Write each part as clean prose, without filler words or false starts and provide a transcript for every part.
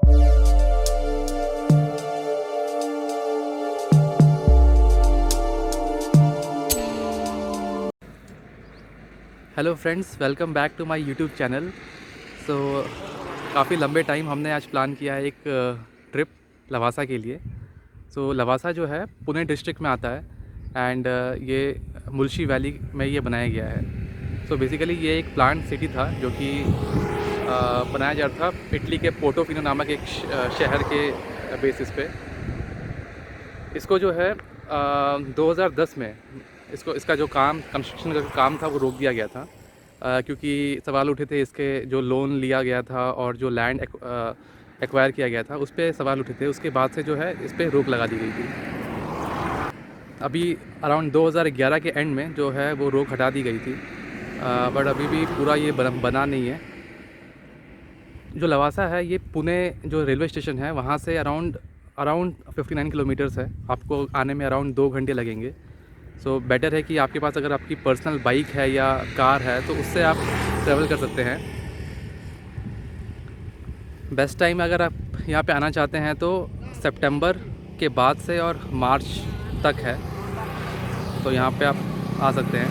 Hello friends, welcome back to my YouTube channel. So काफ़ी लंबे time हमने आज प्लान किया है एक ट्रिप लवासा के लिए। सो लवासा जो है पुणे डिस्ट्रिक्ट में आता है एंड ये मुल्शी वैली में ये बनाया गया है। सो बेसिकली ये एक प्लांट सिटी था जो कि बनाया जा रहा था इटली के पोर्टोफिनो नामक एक शहर के बेसिस पे। इसको जो है 2010 में इसका जो कंस्ट्रक्शन का काम था वो रोक दिया गया था, क्योंकि सवाल उठे थे इसके जो लोन लिया गया था और जो लैंड एक्वायर किया गया था उस पर सवाल उठे थे। उसके बाद से जो है इस पर रोक लगा दी गई थी। अभी अराउंड 2011 के एंड में जो है वो रोक हटा दी गई थी, बट अभी भी पूरा ये बना नहीं है। जो लवासा है ये पुणे जो रेलवे स्टेशन है वहाँ से अराउंड 59 किलोमीटर्स है। आपको आने में अराउंड 2 घंटे लगेंगे। सो बेटर है कि आपके पास अगर आपकी पर्सनल बाइक है या कार है तो उससे आप ट्रैवल कर सकते हैं। बेस्ट टाइम अगर आप यहाँ पे आना चाहते हैं तो सितंबर के बाद से और मार्च तक है, तो यहाँ पे आप आ सकते हैं।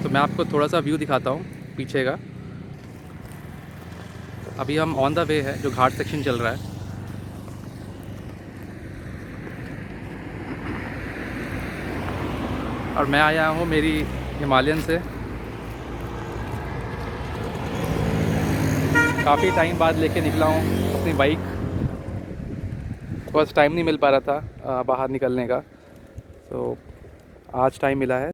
तो मैं आपको थोड़ा सा व्यू दिखाता हूँ पीछे का। अभी हम ऑन द वे है, जो घाट सेक्शन चल रहा है। और मैं आया हूँ मेरी हिमालयन से। काफ़ी टाइम बाद लेके निकला हूँ अपनी बाइक। बस टाइम नहीं मिल पा रहा था बाहर निकलने का, तो आज टाइम मिला है।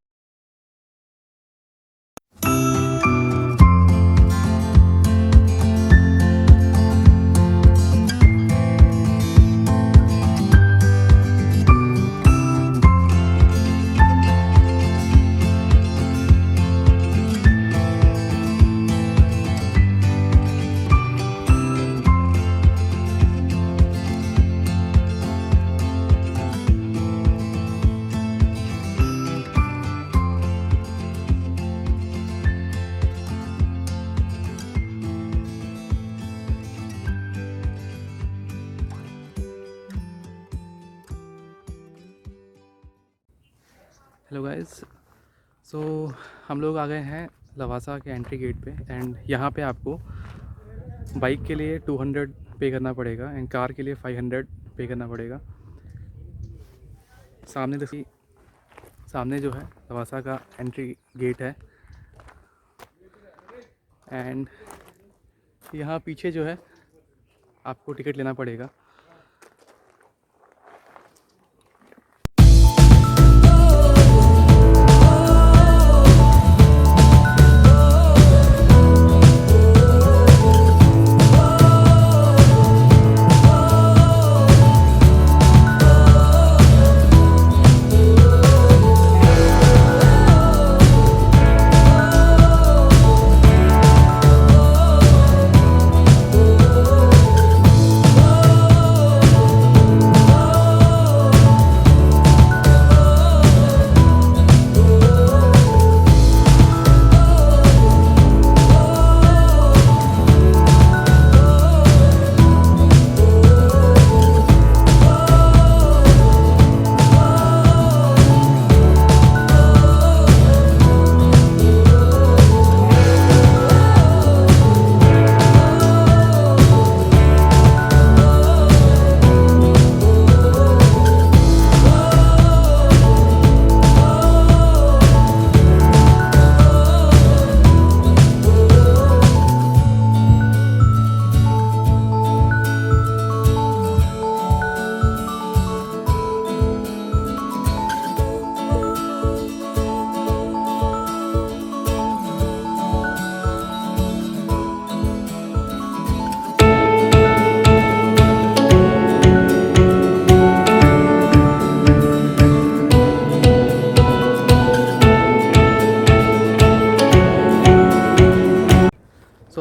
हेलो गाइस, सो हम लोग आ गए हैं लवासा के एंट्री गेट पे एंड यहाँ पे आपको बाइक के लिए 200 पे करना पड़ेगा एंड कार के लिए 500 पे करना पड़ेगा। सामने जो है लवासा का एंट्री गेट है एंड यहाँ पीछे जो है आपको टिकट लेना पड़ेगा।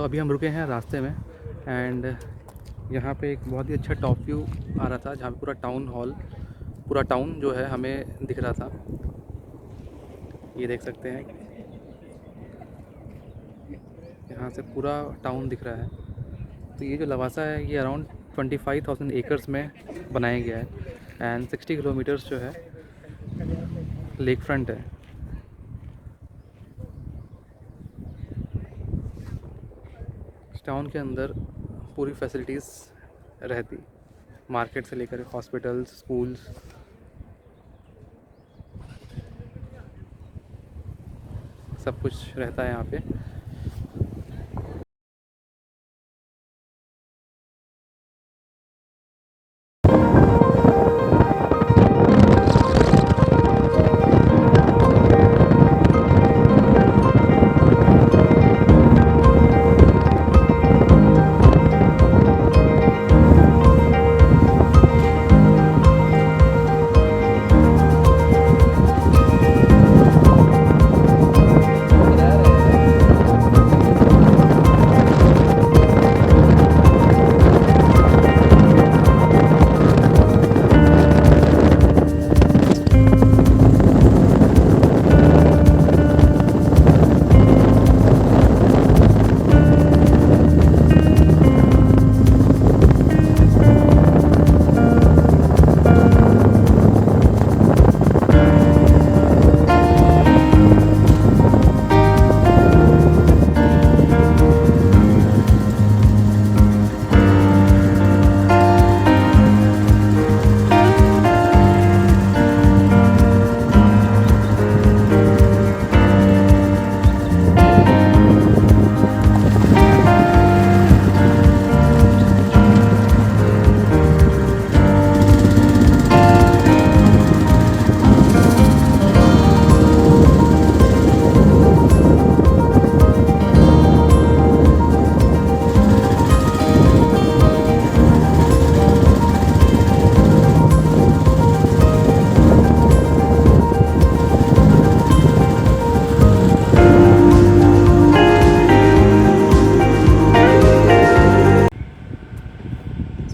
अभी हम रुके हैं रास्ते में एंड यहाँ पे एक बहुत ही अच्छा टॉप व्यू आ रहा था, जहाँ पे पूरा टाउन जो है हमें दिख रहा था। ये देख सकते हैं, यहाँ से पूरा टाउन दिख रहा है। तो ये जो लवासा है ये अराउंड 25,000 एकर्स में बनाया गया है एंड 60 किलोमीटर्स जो है लेक फ्रंट है। इस टाउन के अंदर पूरी फैसिलिटीज़ रहती, मार्केट से लेकर हॉस्पिटल्स, स्कूल्स, सब कुछ रहता है यहाँ पे।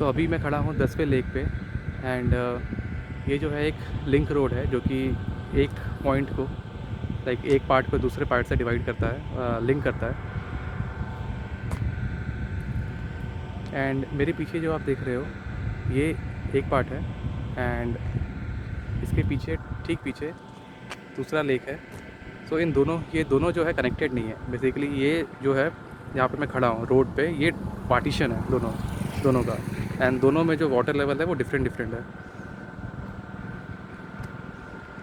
अभी मैं खड़ा हूँ 10वें लेक पे एंड ये जो है एक लिंक रोड है जो कि एक पॉइंट को लाइक एक पार्ट को दूसरे पार्ट से डिवाइड करता है, लिंक करता है। एंड मेरे पीछे जो आप देख रहे हो ये एक पार्ट है एंड इसके पीछे, ठीक पीछे दूसरा लेक है। सो इन दोनों, ये दोनों जो है कनेक्टेड नहीं है बेसिकली। ये जो है यहाँ पे मैं खड़ा हूँ रोड पे, ये पार्टीशन है दोनों का एंड दोनों में जो वाटर लेवल है वो डिफरेंट है।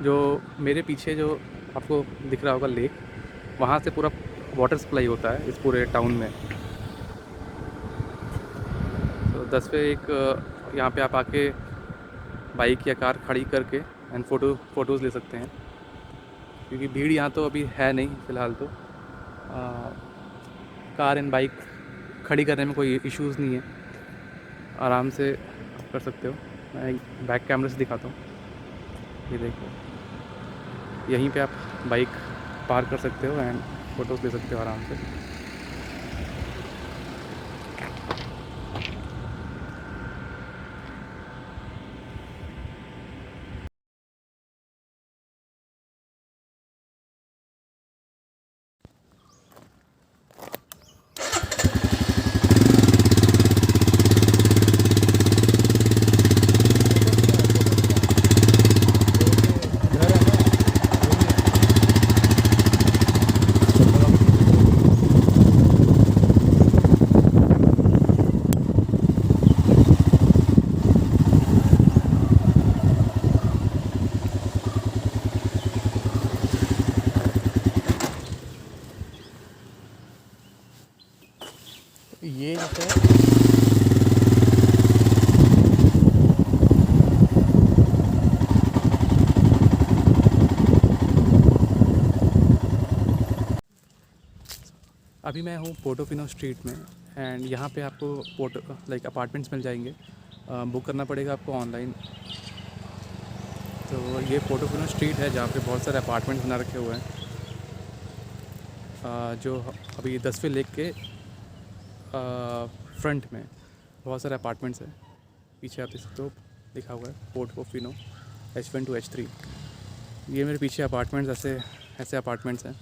जो मेरे पीछे जो आपको दिख रहा होगा लेक, वहाँ से पूरा वाटर सप्लाई होता है इस पूरे टाउन में। तो 10वें एक यहाँ पे आप आके बाइक या कार खड़ी करके एंड फ़ोटोज़ ले सकते हैं, क्योंकि भीड़ यहाँ तो अभी है नहीं फ़िलहाल। तो कार एंड बाइक खड़ी करने में कोई इश्यूज़ नहीं है, आराम से कर सकते हो। मैं बैक कैमरे से दिखाता हूँ, ये देखो, यहीं पे आप बाइक पार्क कर सकते हो एंड फ़ोटोज़ ले सकते हो आराम से। ये जैसे अभी मैं हूँ पोर्टोफिनो स्ट्रीट में एंड यहाँ पे आपको लाइक अपार्टमेंट्स मिल जाएंगे। बुक करना पड़ेगा आपको ऑनलाइन। तो ये पोर्टोफिनो स्ट्रीट है जहाँ पे बहुत सारे अपार्टमेंट्स बना रखे हुए हैं, जो अभी 10वें लेक के फ्रंट में बहुत सारे अपार्टमेंट्स हैं। पीछे आप देख सकते हो लिखा हुआ है पोर्टोफिनो H1 to H3। ये मेरे पीछे अपार्टमेंट्स ऐसे अपार्टमेंट्स हैं।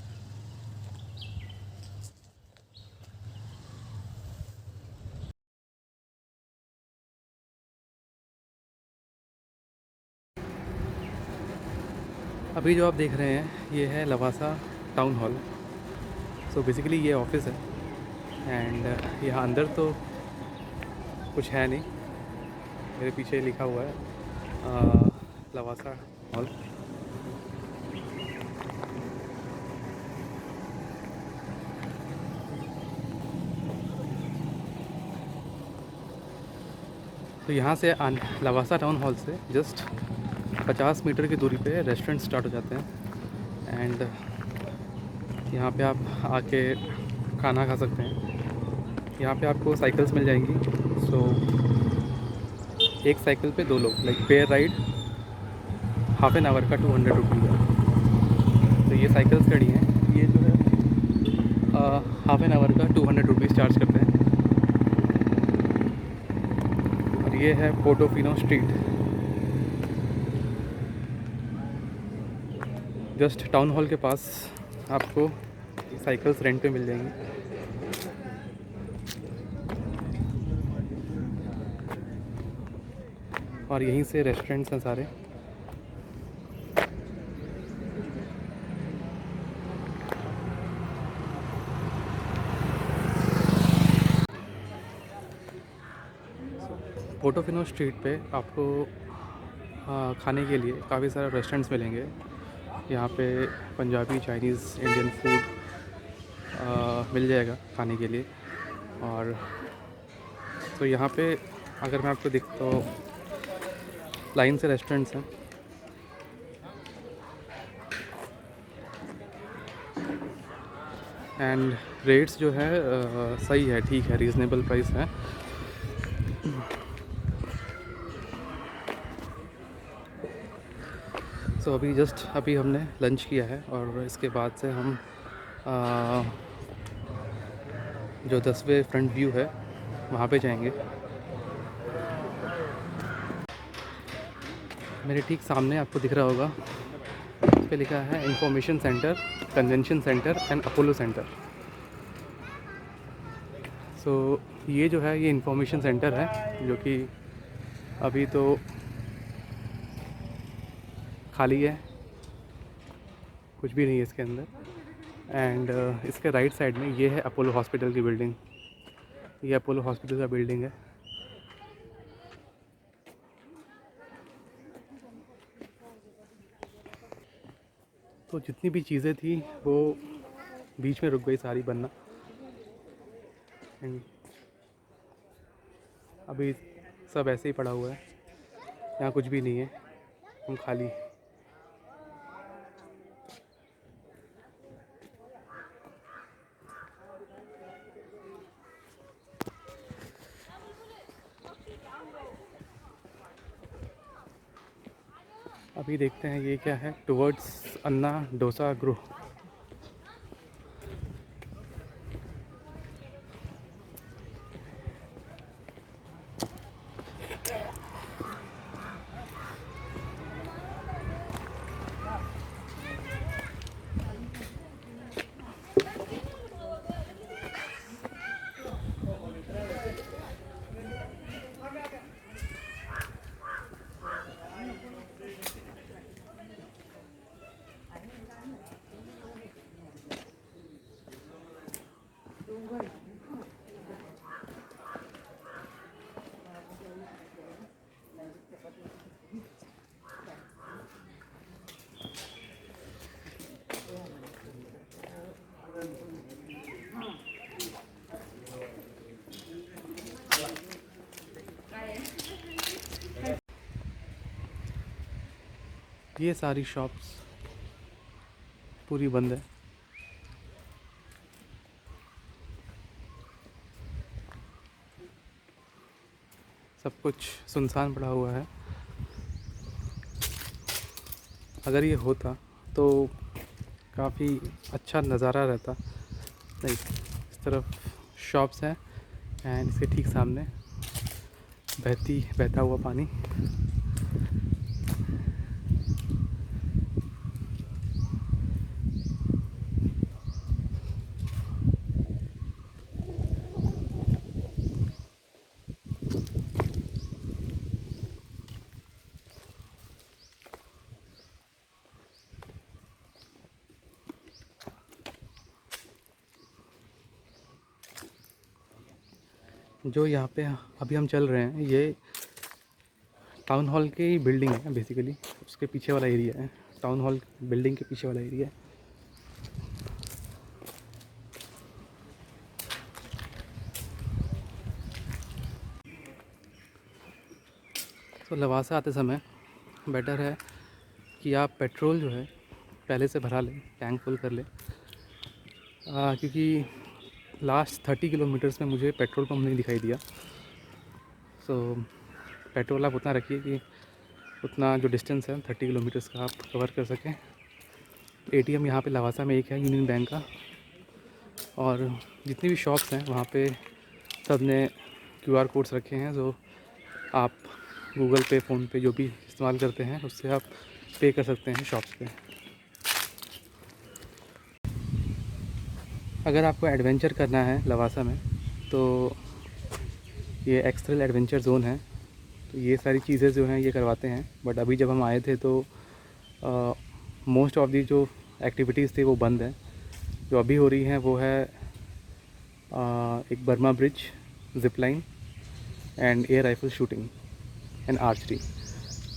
अभी जो आप देख रहे हैं ये है Lavasa town hall. So basically ये ऑफिस है एंड यहाँ अंदर तो कुछ है नहीं। मेरे पीछे लिखा हुआ है लवासा हॉल। तो यहाँ से लवासा टाउन हॉल से जस्ट 50 मीटर की दूरी पे रेस्टोरेंट स्टार्ट हो जाते हैं एंड यहाँ पे आप आके खाना खा सकते हैं। यहाँ पे आपको साइकिल्स मिल जाएंगी। सो एक साइकिल पे 2 लोग, like pair ride half an hour का 200 रुपीज़ है। तो ये साइकिल्स खड़ी हैं, ये जो है हाफ एन आवर का 200 रुपीज़ चार्ज करते हैं। और ये है Portofino street, just town hall के पास आपको साइकिल्स रेंट पे मिल जाएंगी। और यहीं से रेस्टोरेंट्स हैं सारे। पोर्टोफिनो स्ट्रीट पे आपको खाने के लिए काफ़ी सारे रेस्टोरेंट्स मिलेंगे। यहाँ पे पंजाबी, चाइनीज़, इंडियन फूड मिल जाएगा खाने के लिए। और तो यहाँ पे अगर मैं आपको दिख तो लाइन से रेस्टोरेंट्स हैं एंड रेट्स जो है सही है, ठीक है, रीज़नेबल प्राइस है। सो अभी हमने लंच किया है और इसके बाद से हम जो 10वें फ्रंट व्यू है वहाँ पे जाएंगे। मेरे ठीक सामने आपको दिख रहा होगा, इस पे लिखा है information centre, convention centre and Apollo centre. So ये जो है ये इंफॉर्मेशन सेंटर है, जो कि अभी तो खाली है, कुछ भी नहीं है इसके अंदर। एंड इसके राइट साइड में ये है अपोलो हॉस्पिटल की बिल्डिंग। ये अपोलो हॉस्पिटल का बिल्डिंग है। तो जितनी भी चीज़ें थी वो बीच में रुक गई सारी बनना। एंड अभी सब ऐसे ही पड़ा हुआ है, यहाँ कुछ भी नहीं है, हम खाली। अभी देखते हैं ये क्या है, टुवर्ड्स अन्ना डोसा ग्रुप। ये सारी शॉप्स पूरी बंद है। सब कुछ सुनसान पड़ा हुआ है। अगर ये होता तो काफ़ी अच्छा नज़ारा रहता। नहीं, इस तरफ शॉप्स हैं एंड इसके ठीक सामने बहता हुआ पानी। जो यहाँ पे अभी हम चल रहे हैं ये टाउन हॉल की बिल्डिंग है बेसिकली, उसके पीछे वाला एरिया है। टाउन हॉल बिल्डिंग के पीछे वाला एरिया है। तो लवासा आते समय बेटर है कि आप पेट्रोल जो है पहले से भरा लें, टैंक फुल कर लें, क्योंकि लास्ट 30 किलोमीटर्स में मुझे पेट्रोल पंप नहीं दिखाई दिया। सो पेट्रोल आप उतना रखिए कि उतना जो डिस्टेंस है 30 किलोमीटर्स का आप कवर कर सकें। एटीएम यहाँ पे लवासा में एक है, यूनियन बैंक का, और जितनी भी शॉप्स हैं वहाँ पे सब ने QR कोड्स रखे हैं, जो आप गूगल पे, फ़ोन पे जो भी इस्तेमाल करते हैं उससे आप पे कर सकते हैं शॉप्स पे। अगर आपको एडवेंचर करना है लवासा में तो ये एक्सट्रल एडवेंचर जोन है, तो ये सारी चीज़ें जो हैं ये करवाते हैं। बट अभी जब हम आए थे तो मोस्ट ऑफ दी जो एक्टिविटीज़ थी वो बंद है। जो अभी हो रही हैं वो है एक Burma bridge, zip line and air rifle shooting and archery.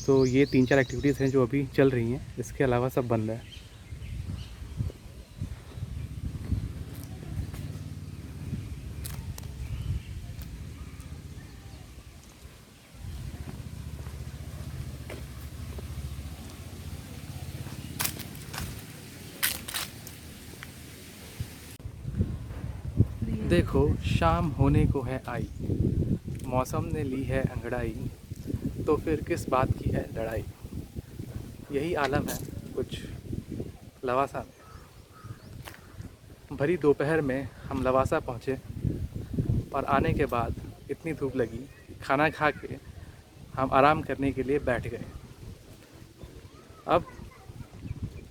तो ये 3-4 एक्टिविटीज़ हैं जो अभी चल रही हैं, इसके अलावा सब बंद है। देखो शाम होने को है आई, मौसम ने ली है अंगड़ाई, तो फिर किस बात की है लड़ाई। यही आलम है कुछ लवासा में। भरी दोपहर में हम लवासा पहुँचे और आने के बाद इतनी धूप लगी, खाना खा के हम आराम करने के लिए बैठ गए। अब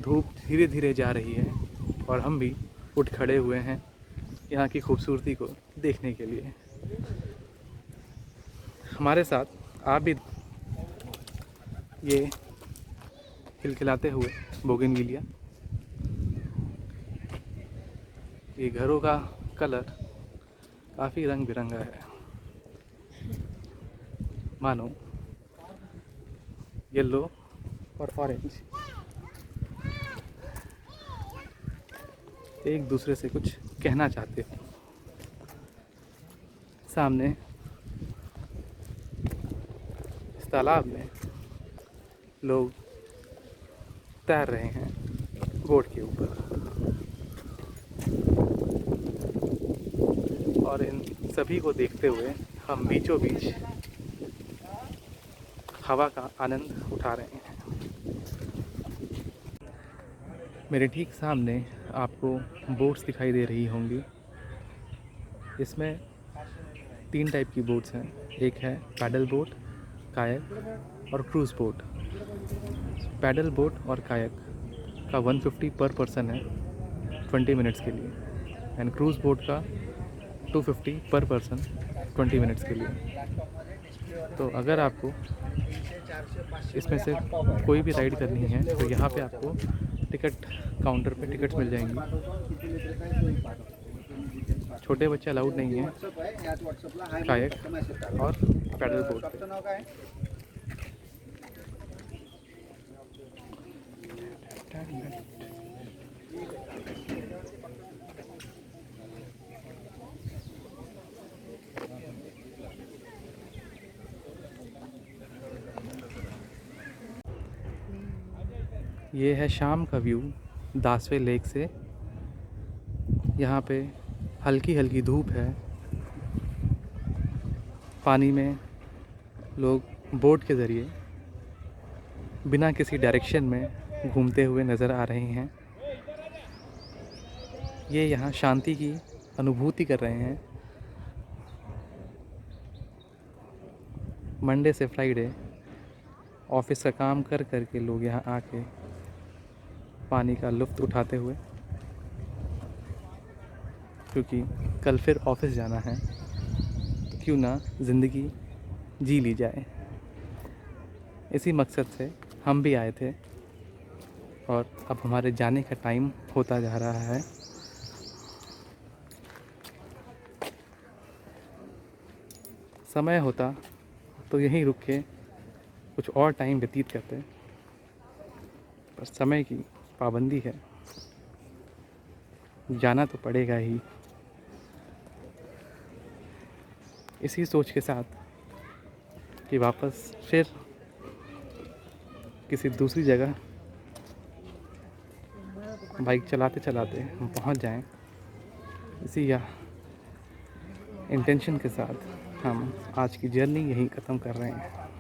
धूप धीरे धीरे जा रही है और हम भी उठ खड़े हुए हैं यहाँ की खूबसूरती को देखने के लिए। हमारे साथ आप भी ये खिलखिलाते हुए बोगनविलिया, ये घरों का कलर काफ़ी रंग बिरंगा है, मानो येलो और ऑरेंज एक दूसरे से कुछ कहना चाहते हो। सामने इस तालाब में लोग तैर रहे हैं बोट के ऊपर, और इन सभी को देखते हुए हम बीचों बीच हवा का आनंद उठा रहे हैं। मेरे ठीक सामने आपको बोट्स दिखाई दे रही होंगी। इसमें 3 टाइप की बोट्स हैं, एक है पैडल बोट, कायक और क्रूज़ बोट। पैडल बोट और कायक का 150 पर पर्सन है 20 मिनट्स के लिए, एंड क्रूज़ बोट का 250 पर पर्सन 20 मिनट्स के लिए। तो अगर आपको इसमें से कोई भी राइड करनी है तो यहाँ पे आपको टिकट काउंटर पे टिकट्स मिल जाएंगी। छोटे बच्चे अलाउड नहीं हैं कायक और पैडल बोट पे। ये है शाम का व्यू दासवे लेक से। यहाँ पे हल्की हल्की धूप है, पानी में लोग बोट के ज़रिए बिना किसी डायरेक्शन में घूमते हुए नज़र आ रहे हैं। ये यहाँ शांति की अनुभूति कर रहे हैं। मंडे से फ्राइडे ऑफिस का काम कर कर के लोग यहाँ आके पानी का लुत्फ़ उठाते हुए, क्योंकि कल फिर ऑफिस जाना है तो क्यों ना ज़िंदगी जी ली जाए। इसी मकसद से हम भी आए थे और अब हमारे जाने का टाइम होता जा रहा है। समय होता तो यहीं रुक के कुछ और टाइम व्यतीत करते, पर समय की पाबंदी है, जाना तो पड़ेगा ही। इसी सोच के साथ कि वापस फिर किसी दूसरी जगह बाइक चलाते चलाते हम पहुंच जाएं, इसी या इंटेंशन के साथ हम आज की जर्नी यहीं ख़त्म कर रहे हैं।